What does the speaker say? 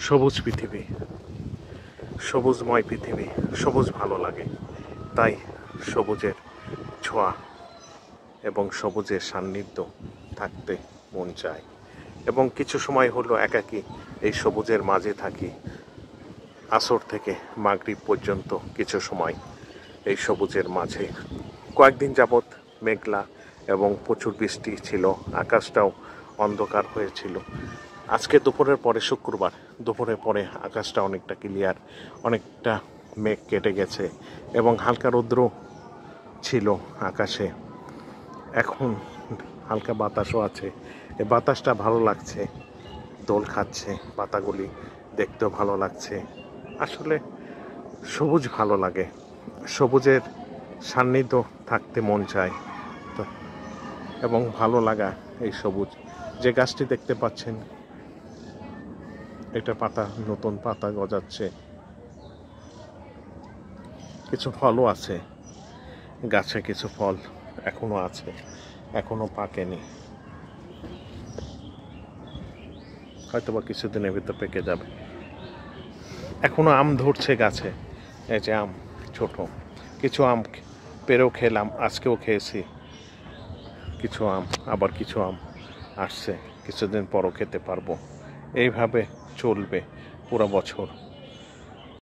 সবুজ পৃথিবী, সবুজময় পৃথিবী, সবুজ ভালো লাগে। তাই সবুজের ছোঁয়া এবং সবুজের সান্নিধ্য থাকতে মন চায়। এবং কিছু সময় হলো একাকী এই সবুজের মাঝে থাকি। আসর থেকে মাগরিব পর্যন্ত কিছু সময় এই সবুজের মাঝে। কয়েকদিন যাবৎ মেঘলা এবং প্রচুর বৃষ্টি ছিল, আকাশটাও অন্ধকার হয়েছিল। আজকে দুপুরের পরে, শুক্রবার দুপুরের পরে আকাশটা অনেকটা ক্লিয়ার, অনেকটা মেঘ কেটে গেছে এবং হালকা রৌদ্র ছিল আকাশে। এখন হালকা বাতাসও আছে, এই বাতাসটা ভালো লাগছে, দোল খাচ্ছে পাতাগুলি, দেখতেও ভালো লাগছে। আসলে সবুজ ভালো লাগে, সবুজের সান্নিধ্য থাকতে মন চায় এবং ভালো লাগা। এই সবুজ যে গাছটি দেখতে পাচ্ছেন, এটা পাতা, নতুন পাতা গজাচ্ছে, কিছু ফলও আছে গাছে, কিছু ফল এখনো আছে, এখনো পাকেনি, হয়তো বা কিছুদিনের ভিতর পেকে যাবে। এখনো আম ধরছে গাছে, এই যে আম ছোট, কিছু আম পেরেও খেলাম, আজকেও খেয়েছি কিছু আম, আবার কিছু আম আসছে, কিছুদিন পরও খেতে পারবো। এইভাবে চলবে পুরো বছর।